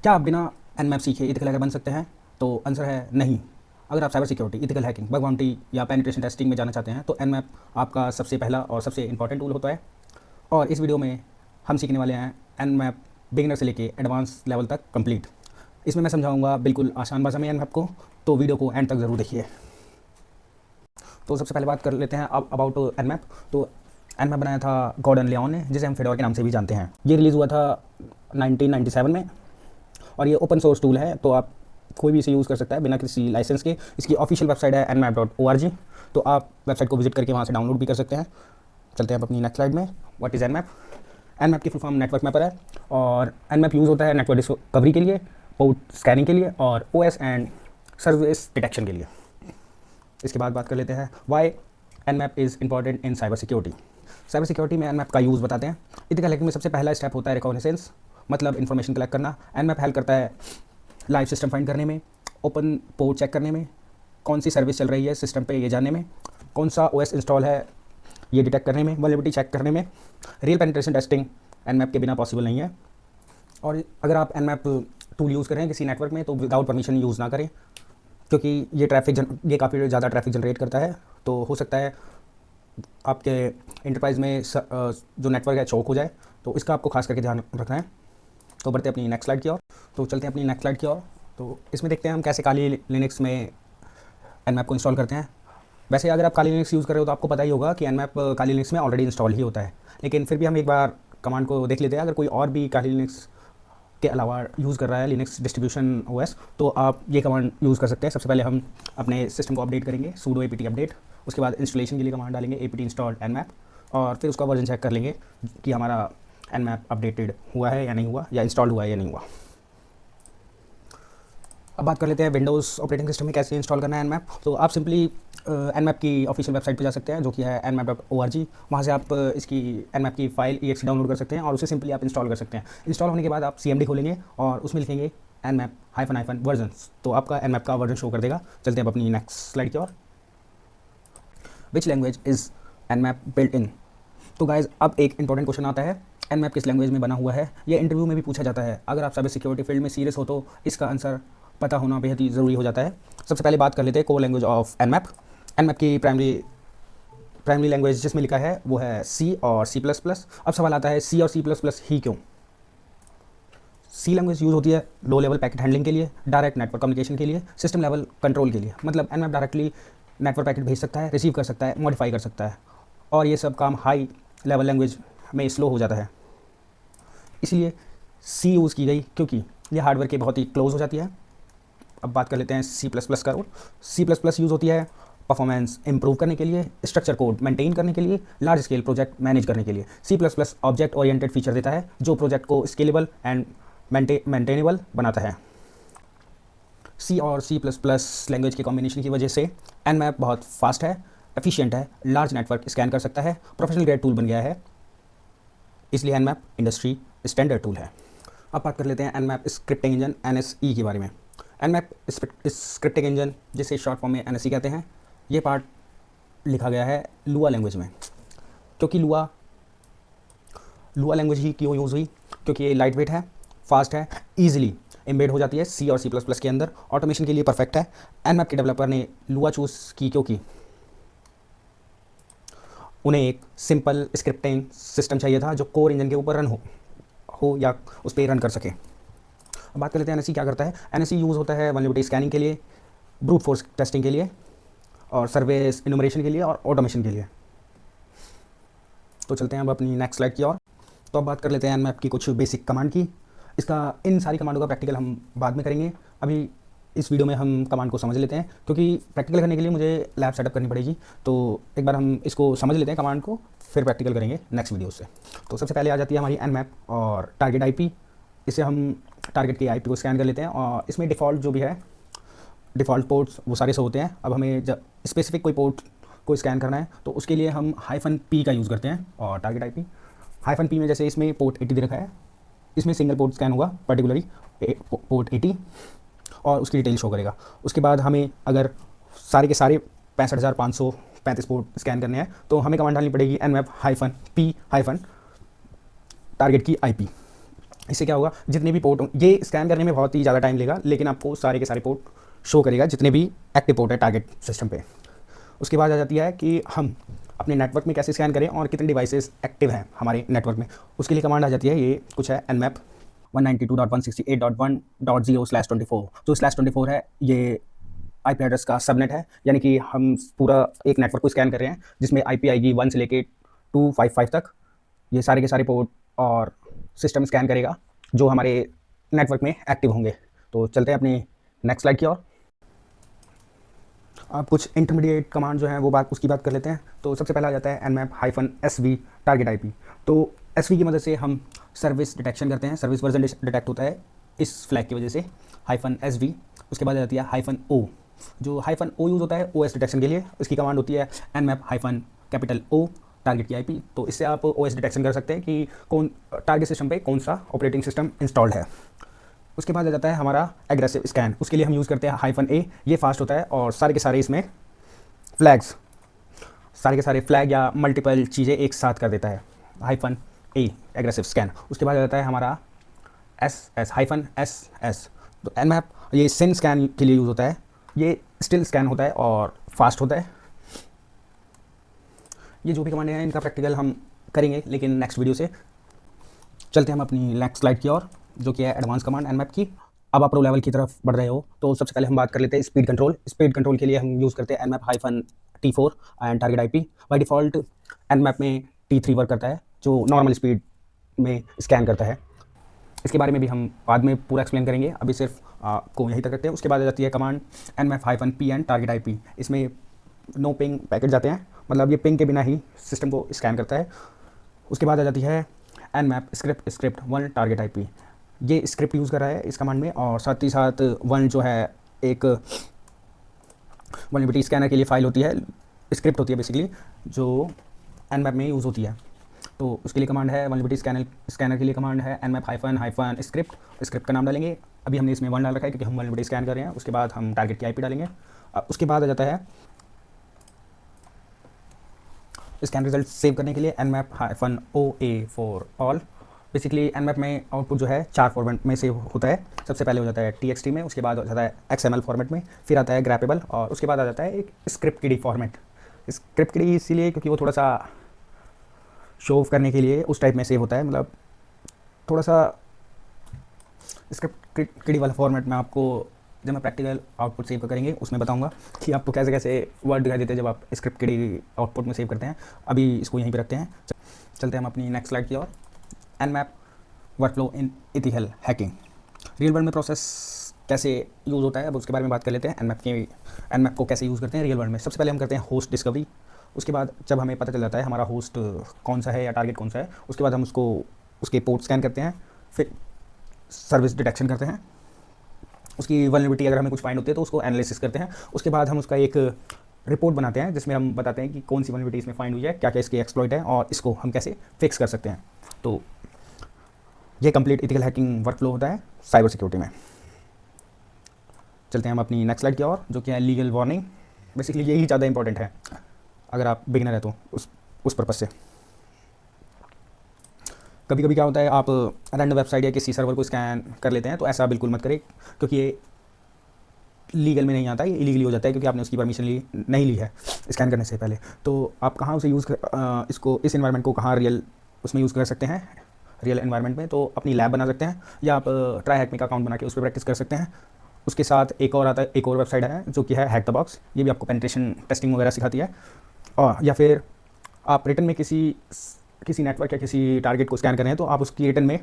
क्या आप बिना एनमैप सीखे इथिकल हैकर बन सकते हैं? तो आंसर है नहीं। अगर आप cyber security, ethical hacking, bug bounty या पेनिट्रेशन टेस्टिंग में जाना चाहते हैं तो एनमैप आपका सबसे पहला और सबसे इंपॉर्टेंट टूल होता है। और इस वीडियो में हम सीखने वाले हैं एनमैप बिगिनर से लेके एडवांस लेवल तक कंप्लीट। इसमें मैं समझाऊंगा बिल्कुल आसान भाषा में एनमैप को, तो वीडियो को एंड तक ज़रूर देखिए। तो सबसे पहले बात कर लेते हैं अब अबाउट एनमैप। तो एनमैप बनाया था गॉर्डन लियोन ने, जिसे हम फेडोरा के नाम से भी जानते हैं। ये रिलीज़ हुआ था 1997 में और ये ओपन सोर्स टूल है, तो आप कोई भी इसे यूज़ कर सकता है बिना किसी लाइसेंस के। इसकी ऑफिशियल वेबसाइट है nmap.org, तो आप वेबसाइट को विजिट करके वहाँ से डाउनलोड भी कर सकते हैं। चलते हैं अपनी नेक्स्ट स्लाइड में। What is Nmap? एनमैप की फुल फॉर्म नेटवर्क मैपर है और एनमैप यूज़ होता है नेटवर्क डिस्कवरी के लिए, पोर्ट स्कैनिंग के लिए और ओएस एंड सर्विस डिटेक्शन के लिए। इसके बाद बात कर लेते हैं why Nmap is important in cyber security. Cyber security में एनमैप का यूज़ बताते हैं। इथिकल हैकिंग में सबसे पहला स्टेप होता है रिकॉग्निसेंस, मतलब इन्फॉर्मेशन कलेक्ट करना। एनमैप हेल्प करता है लाइव सिस्टम फाइंड करने में, ओपन पोर्ट चेक करने में, कौन सी सर्विस चल रही है सिस्टम पे ये जानने में, कौन सा ओएस इंस्टॉल है ये डिटेक्ट करने में, वल्नरेबिलिटी चेक करने में। रियल पेनिट्रेशन टेस्टिंग एनमैप के बिना पॉसिबल नहीं है। और अगर आप एनमैप टूल यूज़ करें किसी नेटवर्क में तो विदाउट परमिशन यूज़ ना करें, क्योंकि ये काफ़ी ज़्यादा ट्रैफिक जनरेट करता है। तो हो सकता है आपके इंटरप्राइज में जो नेटवर्क है चौक हो जाए, तो इसका आपको खास करके ध्यान रखना है। तो बढ़ते हैं अपनी नेक्स्ट स्लाइड की ओर। तो चलते हैं अपनी नेक्स्ट स्लाइड की ओर। तो इसमें देखते हैं हम कैसे काली लिनक्स में एनमैप को इंस्टॉल करते हैं। वैसे अगर आप काली लिनक्स यूज़ कर रहे हो तो आपको पता ही होगा कि एनमैप काली लिनक्स में ऑलरेडी इंस्टॉल ही होता है, लेकिन फिर भी हम एक बार कमांड को देख लेते हैं। अगर कोई और भी काली लिनक्स के अलावा यूज़ कर रहा है लिनक्स डिस्ट्रीब्यूशन ओएस, तो आप ये कमांड यूज़ कर सकते हैं। सबसे पहले हम अपने सिस्टम को अपडेट करेंगे, sudo apt अपडेट। उसके बाद इंस्टॉलेशन के लिए कमांड डालेंगे apt install nmap, और फिर उसका वर्जन चेक कर लेंगे कि हमारा nmap अपडेटेड हुआ है या नहीं हुआ, या इंस्टॉल हुआ है या नहीं हुआ। अब बात कर लेते हैं विंडोज़ ऑपरेटिंग सिस्टम में कैसे इंस्टॉल करना है एनमैप। तो आप सिंपली एनमैप की ऑफिशियल वेबसाइट पे जा सकते हैं, जो कि है nmap.org। वहाँ से आप इसकी एनमैप की फाइल exe डाउनलोड कर सकते हैं और उसे सिंपली आप इंस्टॉल कर सकते हैं। इंस्टॉल होने के बाद आप cmd खोलेंगे और उसमें लिखेंगे nmap -वर्जन्स, तो आपका एनमैप का वर्जन शो कर देगा। चलते हैं अब अपनी नेक्स्ट स्लाइड की ओर। Which language is Nmap built in? तो गाइज अब एक इंपॉर्टेंट क्वेश्चन आता है, एनमैप किस लैंग्वेज में बना हुआ है? ये इंटरव्यू में भी पूछा जाता है। अगर आप साइबर सिक्योरिटी फील्ड में सीरियस हो तो इसका आंसर पता होना बेहद ही ज़रूरी हो जाता है। सबसे पहले बात कर लेते हैं core language of Nmap. Nmap की प्राइमरी लैंग्वेज जिसमें लिखा है वो है सी और C++। अब सवाल आता है सी और C++ ही क्यों? सी लैंग्वेज यूज़ होती है लो लेवल पैकेट हैंडलिंग के लिए, डायरेक्ट नेटवर्क कम्युनिकेशन के लिए, सिस्टम लेवल कंट्रोल के लिए। मतलब एनमैप डायरेक्टली नेटवर्क पैकेट भेज सकता है, रिसीव कर सकता है, मॉडिफाई कर सकता है, और ये सब काम हाई लेवल लैंग्वेज में स्लो हो जाता है। इसलिए सी यूज़ की गई क्योंकि ये हार्डवेयर के बहुत ही क्लोज हो जाती है। अब बात कर लेते हैं C++ का रोल। C++ यूज़ होती है परफॉर्मेंस इंप्रूव करने के लिए, स्ट्रक्चर कोड मेंटेन करने के लिए, लार्ज स्केल प्रोजेक्ट मैनेज करने के लिए। C++ ऑब्जेक्ट ओरिएंटेड फीचर देता है जो प्रोजेक्ट को स्केलेबल एंड मेंटेनेबल बनाता है। C और C++ लैंग्वेज के कॉम्बिनेशन की वजह से एनमैप बहुत फास्ट है, एफिशिएंट है, लार्ज नेटवर्क स्कैन कर सकता है, प्रोफेशनल ग्रेड टूल बन गया है। इसलिए एनमैप इंडस्ट्री स्टैंडर्ड टूल है। अब बात कर लेते हैं एनमैप स्क्रिप्टिंग इंजन NSE के बारे में। एनमैप स्क्रिप्टिंग इंजन, जिसे शॉर्ट फॉर्म में NSE कहते हैं, ये पार्ट लिखा गया है लुआ लैंग्वेज में। क्योंकि लुआ लैंग्वेज ही क्यों यूज़ हुई? क्योंकि ये लाइट वेट है, फास्ट है, ईजिली एम्बेड हो जाती है C और C++ के अंदर, ऑटोमेशन के लिए परफेक्ट है। एनमैप के डेवलपर ने लुआ चूज़ की क्योंकि उन्हें एक सिंपल स्क्रिप्टिंग सिस्टम चाहिए था जो कोर इंजन के ऊपर रन हो या उस पर रन कर सके। अब बात कर लेते हैं NSE क्या करता है। NSE यूज़ होता है वल्नरेबिलिटी स्कैनिंग के लिए, ब्रूट फोर्स टेस्टिंग के लिए, और सर्विस इनुमरेशन के लिए, और ऑटोमेशन के लिए। तो चलते हैं अब अपनी नेक्स्ट स्लाइड की ओर। तो अब बात कर लेते हैं एनमैप की कुछ बेसिक कमांड की। इन सारी कमांडों का प्रैक्टिकल हम बाद में करेंगे। अभी इस वीडियो में हम कमांड को समझ लेते हैं, क्योंकि प्रैक्टिकल करने के लिए मुझे लैब सेटअप करनी पड़ेगी। तो एक बार हम इसको समझ लेते हैं कमांड को, फिर प्रैक्टिकल करेंगे नेक्स्ट वीडियो से। तो सबसे पहले आ जाती है हमारी एनमैप और टारगेट IP। इसे हम टारगेट के IP को स्कैन कर लेते हैं, और इसमें डिफ़ॉल्ट जो भी है, डिफ़ॉल्ट पोर्ट्स वो सारे से होते हैं। अब हमें जब स्पेसिफिक कोई पोर्ट को स्कैन करना है तो उसके लिए हम -P का यूज़ करते हैं। और टारगेट IP -P में जैसे इसमें पोर्ट 80 दे रखा है, इसमें सिंगल पोर्ट स्कैन होगा, पर्टिकुलरली पोर्ट 80, और उसकी डिटेल शो करेगा। उसके बाद हमें अगर सारे के सारे 65,535 पोर्ट स्कैन करने हैं तो हमें कमांड डालनी पड़ेगी nmap -p टारगेट की IP। इससे क्या होगा, जितने भी पोर्ट, ये स्कैन करने में बहुत ही ज़्यादा टाइम लेगा, लेकिन आपको सारे के सारे पोर्ट शो करेगा जितने भी एक्टिव पोर्ट है टारगेट सिस्टम पे। उसके बाद आ जाती है कि हम अपने नेटवर्क में कैसे स्कैन करें और कितने डिवाइसेस एक्टिव हैं हमारे नेटवर्क में। उसके लिए कमांड आ जाती है, ये कुछ है nmap 192.168.1.0/24। जो /24 है ये आईपी एड्रेस का सबनेट है, यानी कि हम पूरा एक नेटवर्क को स्कैन कर रहे हैं जिसमें आईपी आएगी 1 से लेके 255 तक। ये सारे के सारे पोर्ट और सिस्टम स्कैन करेगा जो हमारे नेटवर्क में एक्टिव होंगे। तो चलते हैं अपनी नेक्स्ट स्लाइड की ओर। अब कुछ इंटरमीडिएट कमांड जो है वो उसकी बात कर लेते हैं। तो सबसे पहला आ जाता है nmap-sv टारगेट आईपी। तो एसवी की मदद से हम सर्विस डिटेक्शन करते हैं, सर्विस वर्जन डिटेक्ट होता है इस फ्लैग की वजह से, -sv। उसके बाद आ जाती है -o। जो -o यूज़ होता है ओएस डिटेक्शन के लिए। इसकी कमांड होती है nmap-O टारगेट की आईपी। तो इससे आप ओएस डिटेक्शन कर सकते हैं कि कौन टारगेट सिस्टम पे कौन सा ऑपरेटिंग सिस्टम इंस्टॉल्ड है। उसके बाद आ जाता है हमारा एग्रेसिव स्कैन। उसके लिए हम यूज़ करते हैं -a। ये फास्ट होता है और सारे के सारे इसमें फ्लैग्स, सारे के सारे फ्लैग या मल्टीपल चीज़ें एक साथ कर देता है, -a एग्रेसिव स्कैन। उसके बाद आ जाता है हमारा -ss। तो nmap ये सिन स्कैन के लिए यूज़ होता है। ये स्टिल स्कैन होता है और फास्ट होता है। ये जो भी कमांड हैं इनका प्रैक्टिकल हम करेंगे लेकिन नेक्स्ट वीडियो से। चलते हैं हम अपनी नेक्स्ट स्लाइड की ओर, जो कि है एडवांस कमांड nmap की। अब आप प्रो लेवल की तरफ बढ़ रहे हो तो सबसे पहले हम बात कर लेते हैं स्पीड कंट्रोल। स्पीड कंट्रोल के लिए हम यूज़ करते हैं nmap-t4 and target IP. By default nmap में t3 वर्क करता है जो नॉर्मल स्पीड में स्कैन करता है। इसके बारे में भी हम बाद में पूरा एक्सप्लेन करेंगे, अभी सिर्फ को यहीं तक रखते हैं। उसके बाद आ जाती है कमांड nmap-p टारगेट आईपी। इसमें नो पिंग पैकेट जाते हैं, मतलब ये पिंग के बिना ही सिस्टम को स्कैन करता है। उसके बाद आ जाती है nmap स्क्रिप्ट 1 टारगेट आईपी। ये स्क्रिप्ट यूज़ कर रहा है इस कमांड में, और साथ ही साथ 1 जो है एक वल्नरेबिलिटी स्कैनर के लिए फाइल होती है, स्क्रिप्ट होती है बेसिकली, जो nmap में यूज़ होती है। तो उसके लिए कमांड है वल्नरेबिलिटी स्कैनर के लिए कमांड है nmap-स्क्रिप्ट। स्क्रिप्ट का नाम डालेंगे, अभी हमने इसमें 1 डाल रखा है क्योंकि हम वल्नरेबिलिटी स्कैन कर रहे हैं। उसके बाद हम टारगेट की आईपी डालेंगे। उसके बाद आ जाता है स्कैन रिजल्ट सेव करने के लिए nmap-OA for all. Basically nmap में आउटपुट जो है 4 फॉर्मेट में सेव होता है। सबसे पहले हो जाता है txt में, उसके बाद हो जाता है xml फॉर्मेट में, फिर आता है ग्रैपेबल, और उसके बाद आ जाता है एक स्क्रिप्ट किडी फॉर्मेट। स्क्रिप्ट किडी इसीलिए क्योंकि वो थोड़ा सा शो ऑफ करने के लिए उस टाइप में सेव होता है, मतलब थोड़ा सा स्क्रिप्ट किडी वाला फॉर्मेट में आपको जब मैं प्रैक्टिकल आउटपुट सेव करेंगे उसमें बताऊंगा कि आपको कैसे कैसे वर्ड दिखाई देते हैं जब आप स्क्रिप्ट किडी आउटपुट में सेव करते हैं। अभी इसको यहीं पे रखते हैं, चलते हैं हम अपनी नेक्स्ट स्लाइड की ओर। nmap वर्कफ्लो इन इथिकल हैकिंग। रियल वर्ल्ड में प्रोसेस कैसे यूज़ होता है, अब उसके बारे में बात कर लेते हैं। nmap को कैसे यूज़ करते हैं रियल वर्ल्ड में। सबसे पहले हम करते हैं होस्ट डिस्कवरी। उसके बाद जब हमें पता चल जाता है हमारा होस्ट कौन सा है या टारगेट कौन सा है, उसके बाद हम उसको उसके पोर्ट स्कैन करते हैं, फिर सर्विस डिटेक्शन करते हैं, उसकी वल्नरेबिलिटी अगर हमें कुछ फाइंड होती है तो उसको एनालिसिस करते हैं। उसके बाद हम उसका एक रिपोर्ट बनाते हैं जिसमें हम बताते हैं कि कौन सी वल्नरेबिलिटी इसमें फाइंड हुई है, क्या क्या इसके एक्सप्लॉइट है और इसको हम कैसे फिक्स कर सकते हैं। तो ये कंप्लीट इथिकल हैकिंग वर्कफ्लो होता है साइबर सिक्योरिटी में। चलते हैं हम अपनी नेक्स्ट स्लाइड की ओर, जो कि है लीगल वार्निंग। बेसिकली यही ज़्यादा इंपॉर्टेंट है अगर आप बिगिनर है तो उस पर्पज़ से। कभी कभी क्या होता है, आप रैंडम वेबसाइट या किसी सर्वर को स्कैन कर लेते हैं, तो ऐसा बिल्कुल मत करें क्योंकि ये लीगल में नहीं आता, ये इलीगली हो जाता है क्योंकि आपने उसकी परमिशन नहीं ली है स्कैन करने से पहले। तो आप कहाँ उसे इसको इस एनवायरनमेंट को कहाँ रियल उसमें यूज़ कर सकते हैं, रियल एनवायरनमेंट में। तो अपनी लैब बना सकते हैं या आप ट्राई हैक में का अकाउंट बना के उस पर प्रैक्टिस कर सकते हैं। उसके साथ एक और आता है, एक और वेबसाइट है जो कि है हैक द बॉक्स। ये भी आपको पेनिट्रेशन टेस्टिंग वगैरह सिखाती है। और या फिर आप रिटर्न में किसी नेटवर्क या किसी टारगेट को स्कैन कर रहे हैं तो आप उसकी रिटर्न में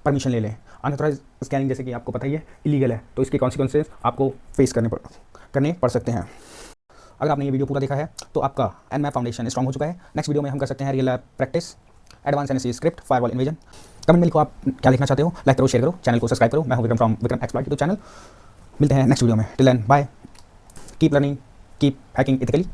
परमिशन ले लें। अनऑथराइज स्कैनिंग जैसे कि आपको पता ही है इलीगल है, तो इसके कॉन्सिक्वेंसेस आपको फेस करने पड़ सकते हैं। अगर आपने ये वीडियो पूरा देखा है तो आपका nmap फाउंडेशन स्ट्रॉन्ग हो चुका है। नेक्स्ट वीडियो में हम कर सकते हैं real lab practice, advance NSE script, firewall invasion. Comment में लिखो आप क्या लिखना चाहते हो, लाइक करो, शेयर करो, चैनल को सब्सक्राइब करो। मैं हूं Vikram from Vikram exploit YouTube channel. मिलते हैं नेक्स्ट वीडियो में। Till then bye, keep learning, keep hacking ethically.